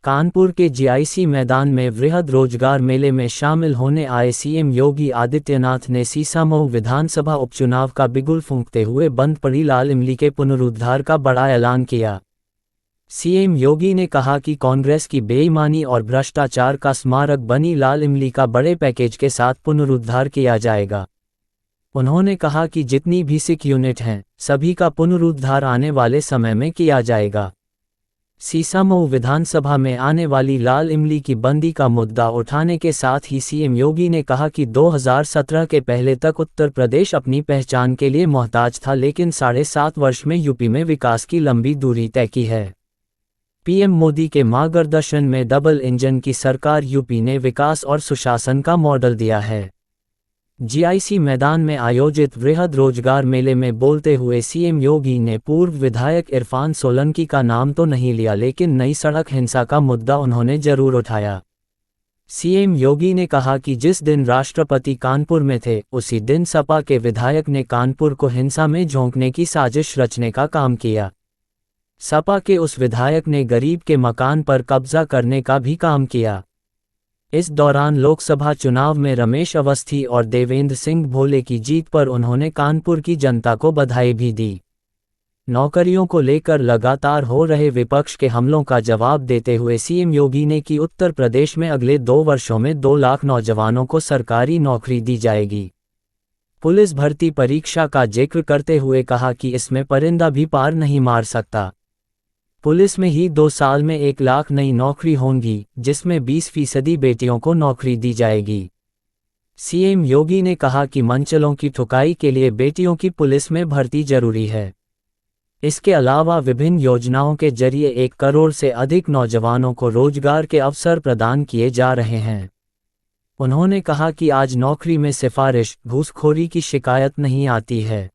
कानपुर के जीआईसी मैदान में वृहद रोजगार मेले में शामिल होने आए सीएम योगी आदित्यनाथ ने सीसामऊ विधानसभा उपचुनाव का बिगुल फूंकते हुए बंद पड़ी लाल इमली के पुनरुद्धार का बड़ा ऐलान किया। सीएम योगी ने कहा कि कांग्रेस की बेईमानी और भ्रष्टाचार का स्मारक बनी लाल इमली का बड़े पैकेज के साथ पुनरुद्धार किया जाएगा। उन्होंने कहा कि जितनी भी सिख यूनिट हैं, सभी का पुनरुद्धार आने वाले समय में किया जाएगा। सीसामऊ विधानसभा में आने वाली लाल इमली की बंदी का मुद्दा उठाने के साथ ही सीएम योगी ने कहा कि 2017 के पहले तक उत्तर प्रदेश अपनी पहचान के लिए मोहताज था, लेकिन 7.5 वर्ष में यूपी में विकास की लंबी दूरी तय की है। पीएम मोदी के मार्गदर्शन में डबल इंजन की सरकार यूपी ने विकास और सुशासन का मॉडल दिया है। जीआईसी मैदान में आयोजित वृहद रोजगार मेले में बोलते हुए सीएम योगी ने पूर्व विधायक इरफान सोलंकी का नाम तो नहीं लिया, लेकिन नई सड़क हिंसा का मुद्दा उन्होंने जरूर उठाया। सीएम योगी ने कहा कि जिस दिन राष्ट्रपति कानपुर में थे, उसी दिन सपा के विधायक ने कानपुर को हिंसा में झोंकने की साजिश रचने का काम किया। सपा के उस विधायक ने गरीब के मकान पर कब्जा करने का भी काम किया। इस दौरान लोकसभा चुनाव में रमेश अवस्थी और देवेंद्र सिंह भोले की जीत पर उन्होंने कानपुर की जनता को बधाई भी दी। नौकरियों को लेकर लगातार हो रहे विपक्ष के हमलों का जवाब देते हुए सीएम योगी ने कि उत्तर प्रदेश में अगले 2 वर्षों में 2 लाख नौजवानों को सरकारी नौकरी दी जाएगी। पुलिस भर्ती परीक्षा का जिक्र करते हुए कहा कि इसमें परिंदा भी पार नहीं मार सकता। पुलिस में ही 2 साल में 1 लाख नई नौकरी होंगी, जिसमें 20% बेटियों को नौकरी दी जाएगी। सीएम योगी ने कहा कि मंचलों की ठुकाई के लिए बेटियों की पुलिस में भर्ती जरूरी है। इसके अलावा विभिन्न योजनाओं के जरिए 1 करोड़ से अधिक नौजवानों को रोजगार के अवसर प्रदान किए जा रहे हैं। उन्होंने कहा कि आज नौकरी में सिफारिश, घूसखोरी की शिकायत नहीं आती है।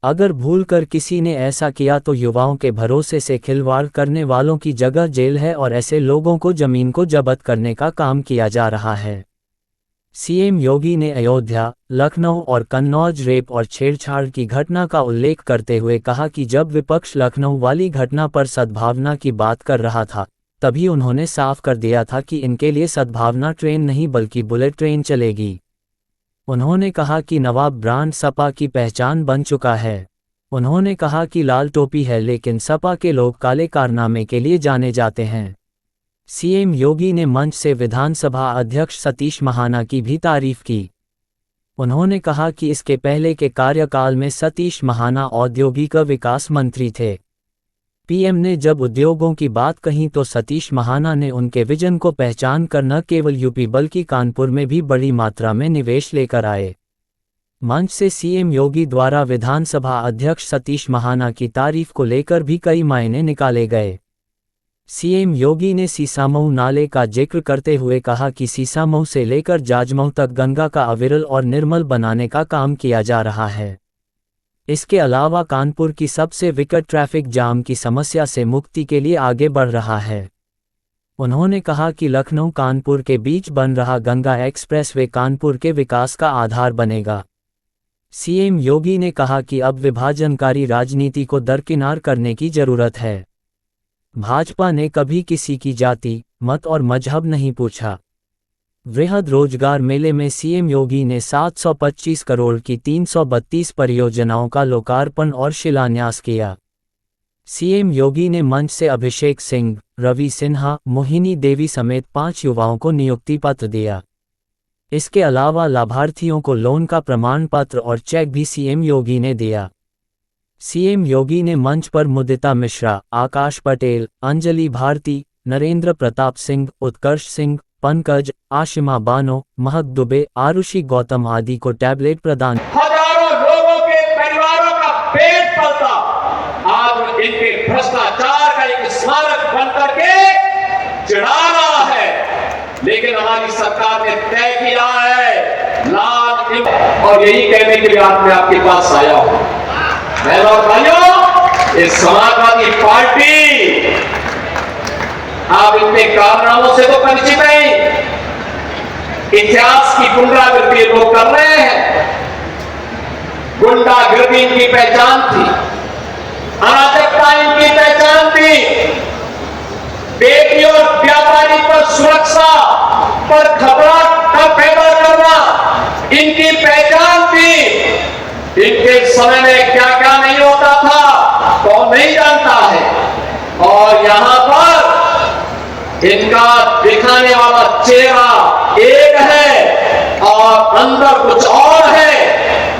अगर भूलकर किसी ने ऐसा किया तो युवाओं के भरोसे से खिलवाड़ करने वालों की जगह जेल है और ऐसे लोगों को जमीन को जब्त करने का काम किया जा रहा है। सीएम योगी ने अयोध्या, लखनऊ और कन्नौज रेप और छेड़छाड़ की घटना का उल्लेख करते हुए कहा कि जब विपक्ष लखनऊ वाली घटना पर सद्भावना की बात कर रहा था, तभी उन्होंने साफ कर दिया था कि इनके लिए सद्भावना ट्रेन नहीं बल्कि बुलेट ट्रेन चलेगी। उन्होंने कहा कि नवाब ब्रांड सपा की पहचान बन चुका है। उन्होंने कहा कि लाल टोपी है, लेकिन सपा के लोग काले कारनामे के लिए जाने जाते हैं। सीएम योगी ने मंच से विधानसभा अध्यक्ष सतीश महाना की भी तारीफ की। उन्होंने कहा कि इसके पहले के कार्यकाल में सतीश महाना औद्योगिक विकास मंत्री थे। पीएम ने जब उद्योगों की बात कही तो सतीश महाना ने उनके विजन को पहचान कर न केवल यूपी बल्कि कानपुर में भी बड़ी मात्रा में निवेश लेकर आए। मंच से सीएम योगी द्वारा विधानसभा अध्यक्ष सतीश महाना की तारीफ को लेकर भी कई मायने निकाले गए। सीएम योगी ने सीसामऊ नाले का जिक्र करते हुए कहा कि सीसामऊ से लेकर जाजमऊ तक गंगा का अविरल और निर्मल बनाने का काम किया जा रहा है। इसके अलावा कानपुर की सबसे विकट ट्रैफिक जाम की समस्या से मुक्ति के लिए आगे बढ़ रहा है। उन्होंने कहा कि लखनऊ कानपुर के बीच बन रहा गंगा एक्सप्रेसवे कानपुर के विकास का आधार बनेगा। सीएम योगी ने कहा कि अब विभाजनकारी राजनीति को दरकिनार करने की जरूरत है। भाजपा ने कभी किसी की जाति, मत और मजहब नहीं पूछा। वृहद रोजगार मेले में सीएम योगी ने 725 करोड़ की 332 परियोजनाओं का लोकार्पण और शिलान्यास किया। सीएम योगी ने मंच से अभिषेक सिंह, रवि सिन्हा, मोहिनी देवी समेत 5 युवाओं को नियुक्ति पत्र दिया। इसके अलावा लाभार्थियों को लोन का प्रमाण पत्र और चेक भी सीएम योगी ने दिया। सीएम योगी ने मंच पर मुदिता मिश्रा, आकाश पटेल, अंजलि भारती, नरेंद्र प्रताप सिंह, उत्कर्ष सिंह, पंकज, आशिमा बानो, महक दुबे, आरुषि गौतम आदि को टैबलेट प्रदान। हजारों लोगों के परिवारों का पेट पलता आज इनके भ्रष्टाचार का एक स्मारक बनकर के चढ़ा रहा है। लेकिन हमारी सरकार ने तय किया है लाल, और यही कहने के लिए आज मैं आपके पास आया हूं। बहनों और भाइयों, इस समाजवादी पार्टी आप इतने कारनामों से तो परिचित नहीं, इतिहास की पुनरावृत्ति लोग कर रहे हैं। गुंडागिर्दी इनकी पहचान थी, अराजकता इनकी पहचान थी, बेटियों पर खतरा का पैदा करना, इनकी पहचान थी। इनके समय में क्या क्या नहीं होता था कौन नहीं जानता है। और यहां पर इनका दिखाने वाला चेहरा एक है और अंदर कुछ और है।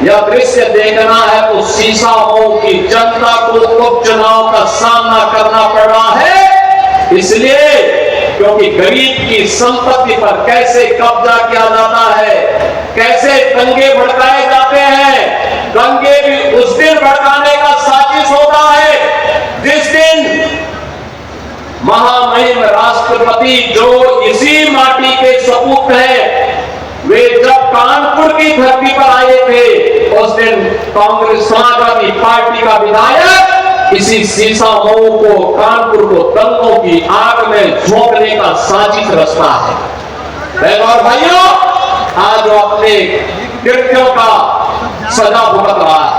यह दृश्य देखना है तो सीसामऊ की जनता को उपचुनाव का सामना करना पड़ रहा है, इसलिए क्योंकि गरीब की संपत्ति पर कैसे कब्जा किया जाता है, कैसे दंगे भड़काए जाते हैं। दंगे भी उस दिन भड़काने का साजिश होता है जिस दिन महामहिम राष्ट्रपति जो इसी माटी के सपूत हैं, वे जब कानपुर की धरती पर आए थे उस दिन कांग्रेस समाजवादी पार्टी का विधायक इसी सीसामऊ को कानपुर को दंगों की आग में झोंकने का साजिश रचता है। बहनों और भाइयों, आज वो अपने कृत्यों का सजा भुगत रहा है।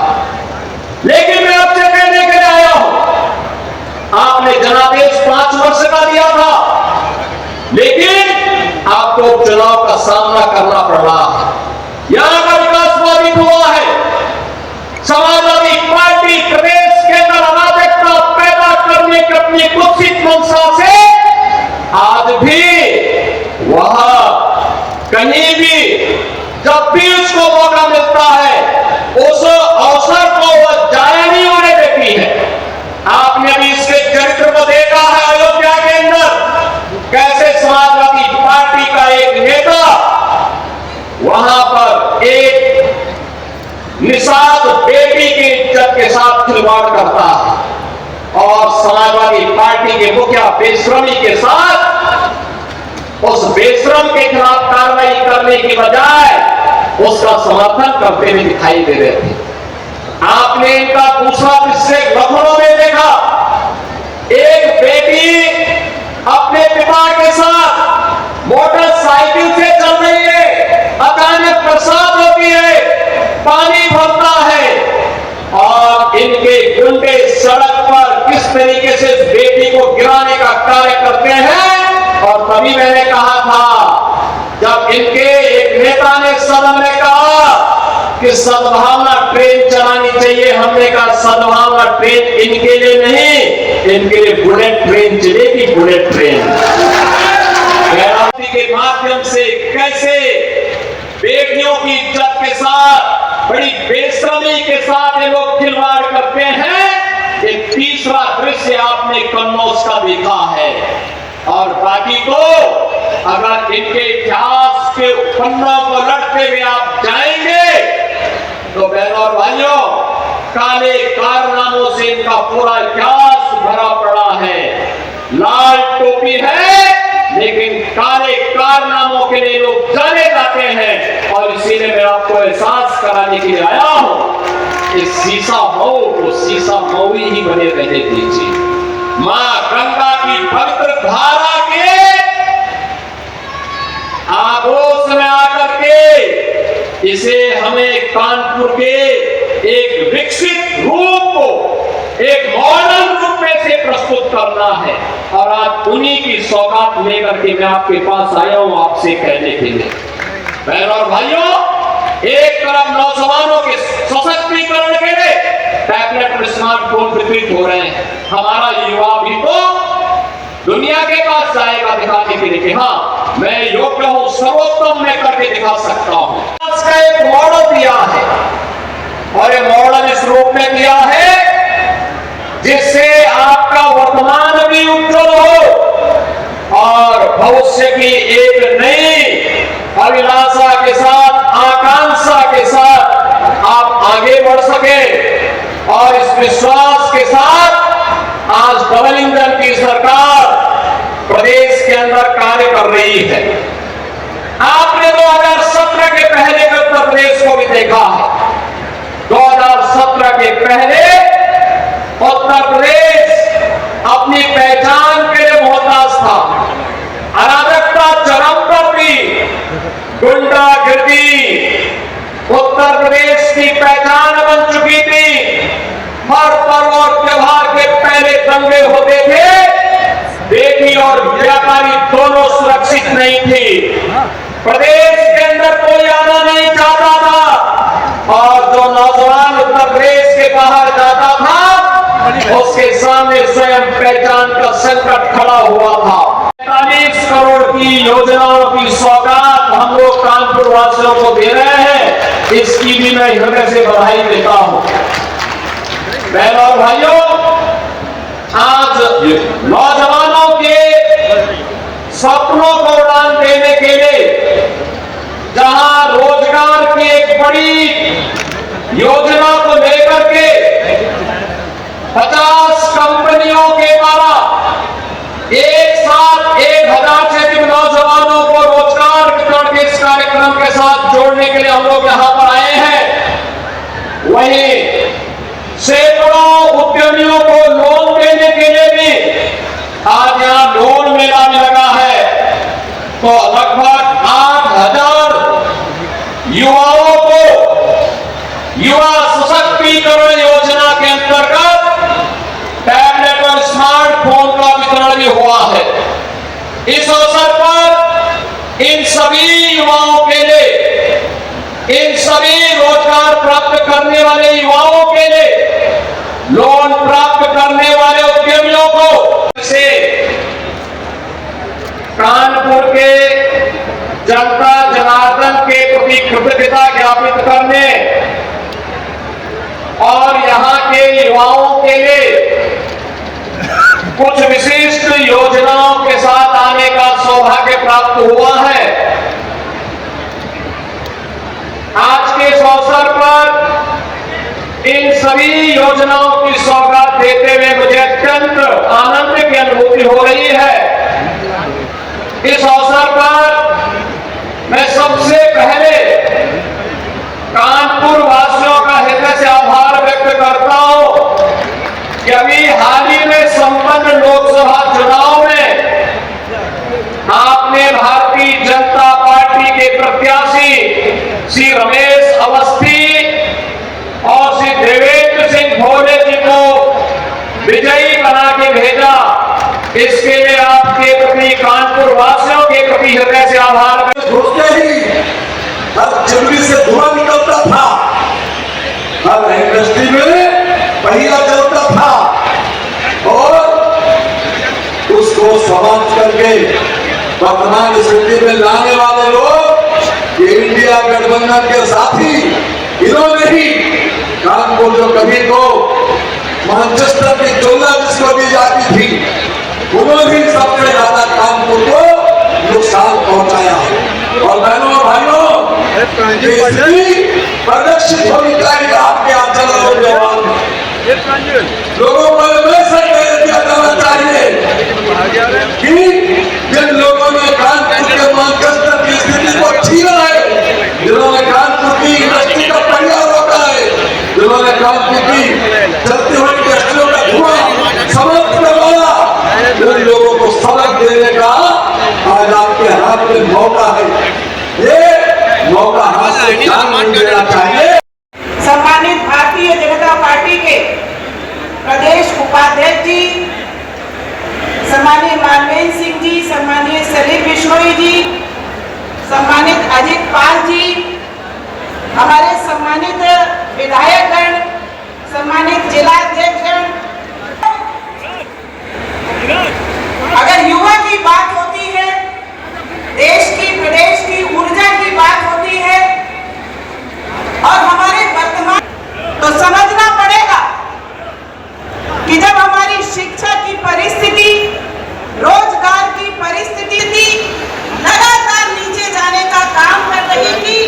लेकिन मैं आपसे कहने के लिए आया हूं, आपने जनादेश 5 वर्ष का दिया था, लेकिन आपको चुनाव का सामना करना पड़ रहा है। यहां का विकास बाधित हुआ है। समाजवादी पार्टी प्रदेश के अंदर अराजकता पैदा करने की अपनी कुत्सित मंशा से आज भी वह कहीं भी जब भी उसको मौका मिलता है उस अवसर को वह जाया नहीं होने देती है। आपने भी इसके चरित्र को देखा है अयोध्या के अंदर, कैसे समाजवादी पार्टी का एक नेता वहां पर एक निषाद बेटी की इज्जत के साथ खिलवाड़ करता है और समाजवादी पार्टी के मुखिया बेशर्मी के साथ उस बेशरम के खिलाफ कार्रवाई करने की बजाय उसका समर्थन करते हुए दिखाई दे रहे थे। आपने इनका दूसरा दृश्य लखनऊ में देखा, एक बेटी अपने पिता के साथ मोटरसाइकिल से चल रही है, अचानक बरसात होती है, पानी भरता है और इनके गुंडे सड़क पर किस तरीके से बेटी को गिराने का कार्य करते हैं। और तभी मैंने कहा था जब इनके एक नेता ने सदन में कहा कि सद्भावना ट्रेन चलानी चाहिए, हमने कहा सद्भावना ट्रेन इनके लिए नहीं, इनके लिए बुलेट ट्रेन चलेगी, बुलेट ट्रेन। के माध्यम से कैसे बेटियों की इज्जत के साथ बड़ी बेशर्मी के साथ ये लोग खिलवाड़ करते हैं। एक तीसरा दृश्य आपने कन्नौज का देखा है। और बाकी तो अगर इनके इतिहास के पन्नों को लटते हुए आप जाएंगे तो बहनों और भाइयों, काले कारनामों से इनका पूरा इतिहास भरा पड़ा है। लाल टोपी है लेकिन काले कारनामों के लिए लोग जाने जाते हैं। और इसीलिए मैं आपको एहसास कराने के लिए आया हूं, इस सीसामऊ को सीसामऊ ही बने रहने दीजिए। मां गंगा की पवित्र धारा के आगोश में आकर के इसे हमें कानपुर के एक विकसित रूप को एक मॉडर्न रूप में से प्रस्तुत करना है। और आज उन्हीं की सौगात लेकर के मैं आपके पास आया हूं आपसे कहने के लिए। बहनों और भाइयों, एक तरफ नौजवानों के सशक्तिकरण के लिए टैबलेट और स्मार्टफोन वितरित हो रहे हैं। हमारा युवा भी तो दुनिया के पास जाएगा दिखाने के लिए कि हाँ मैं योग्य हूं, सर्वोत्तम मैं करके दिखा सकता हूं। इसका एक मॉडल दिया है और ये मॉडल इस रूप में दिया है जिससे आपका वर्तमान भी उज्जवल हो और भविष्य की एक नई अभिलाषा के साथ, आकांक्षा के साथ आप आगे बढ़ सके। और इस विश्वास के साथ आज डबल इंजन की सरकार प्रदेश के अंदर कार्य कर रही है। आपने 2017 के पहले में उत्तर प्रदेश को भी देखा है। 2017 के पहले उत्तर प्रदेश अपनी पहचान के लिए मोहताज था। अराजकता चरम पर थी, गुंडागर्दी उत्तर प्रदेश की पहचान बन चुकी थी। हर पर्व और त्योहार के पहले दंगे होते थे, बेटी और व्यापारी दोनों सुरक्षित उपस्थित नहीं थी। प्रदेश के अंदर कोई आना नहीं चाहता था और जो नौजवान उत्तर प्रदेश के बाहर जाता था उसके सामने स्वयं पहचान का संकट खड़ा हुआ था। 45 करोड़ की योजनाओं की सौगात हम लोग कानपुर वासियों को दे रहे हैं, इसकी भी मैं हृदय से बधाई देता हूं। बहनों और भाइयों, आज नौजवानों के सपनों को उड़ान देने के लिए जहां रोजगार की एक बड़ी योजना को लेकर के 50 कंपनियों के द्वारा एक साथ 1000 से अधिक नौजवानों को रोजगार वितरण के इस कार्यक्रम के साथ जोड़ने के लिए हम लोग यहां पर आए हैं, वहीं सैकड़ों उद्यमियों को लोन देने के लिए भी आज यहां लोन मेला भी लगा है। तो लगभग 8000 युवाओं को युवा सशक्तिकरण योजना के अंतर्गत टैबलेट और स्मार्टफोन का वितरण भी हुआ है। इस अवसर पर इन सभी युवाओं के लिए, इन सभी रोजगार प्राप्त करने वाले युवाओं के लिए, लोन प्राप्त करने वाले उद्यमियों को से कानपुर के जनता जनार्दन के प्रति कृतज्ञता ज्ञापित करने और यहां के युवाओं के लिए कुछ विशिष्ट योजनाओं के साथ आने का सौभाग्य प्राप्त हुआ है। आज के इस अवसर पर इन सभी योजनाओं की सौगात देते हुए मुझे अत्यंत आनंद की अनुभूति हो रही है। इस अवसर पर मैं सबसे पहले कानपुर वासियों का हृदय से आभार व्यक्त करता हूं कि अभी हाल ही में संपन्न लोकसभा चुनाव में आपने भारतीय जनता पार्टी के प्रत्याशी श्री रमेश अवस्थी और श्री देवेंद्र सिंह भोले जी को विजयी बना के भेजा। इसके लिए आपके प्रति, कानपुर वासियों के प्रति हृदय से आभार। घुसते ही हर चुनरी से धुआं निकलता था, हर इंडस्ट्री में पहिया चलता था और उसको समाप्त करके वर्तमान स्थिति में लाने वाले लोग ये इंडिया गठबंधन के साथी, इन्होंने ही कानपुर जो कभी को मैनचेस्टर की तुलना जिसको दी जाती थी, उन्होंने ही सबसे ज्यादा कानपुर को नुकसान पहुंचाया। और बहनों और भाइयों, प्रदर्शित होनी चाहिए आपके आंचल और जवान लोगों पर मैसेज दिया जाना चाहिए कि जिन लोगों ने कानपुर के मैनचेस्टर की स्थिति को छीना है, जिन्होंने कानपुर की इंडस्ट्री का पहिया रोका है, जिन्होंने कानपुर की चलती हुई इंडस्ट्रियों का धुआं समाप्त करवाया, उन लोगों को सबक देने का आज आपके हाथ में मौका है। ये मौका हाथ से नहीं देना चाहिए। सम्मानित भारतीय जनता पार्टी के प्रदेश उपाध्यक्ष जी, सम्मानित मानवेंद्र सिंह जी, सम्मानित सलीम बिश्नोई जी, सम्मानित अजित पाल जी, हमारे सम्मानित विधायकगण, सम्मानित जिलाध्यक्षगण, अगर युवा की बात होती है, देश की, प्रदेश की ऊर्जा की बात होती है और हमारे वर्तमान, तो समझना पड़ेगा कि जब हमारी शिक्षा की परिस्थिति, रोजगार की परिस्थिति लगातार नीचे जाने का काम कर रही थी,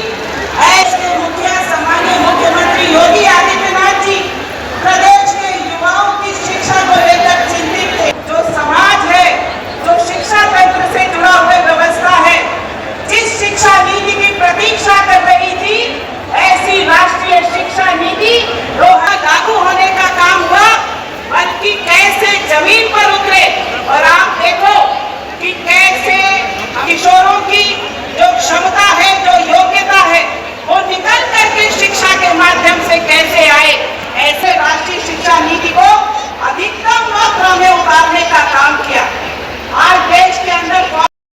ऐसे मुखिया सम्मानीय मुख्यमंत्री योगी आदित्यनाथ जी प्रदेश के युवाओं की शिक्षा को लेकर चिंतित थे। जो समाज है, जो शिक्षा तंत्र से जुड़ा हुआ व्यवस्था है, जिस शिक्षा नीति की प्रतीक्षा कर रही थी, ऐसी राष्ट्रीय शिक्षा नीति लागू होने का काम हुआ, बल्कि कैसे जमीन पर उतरे। और आप देखो कि कैसे किशोरों की जो क्षमता है, जो योग्यता है, वो निकल करके शिक्षा के माध्यम से कैसे आए। ऐसे राष्ट्रीय शिक्षा नीति को अधिकतम मात्रा में उतारने का काम किया। आज देश के अंदर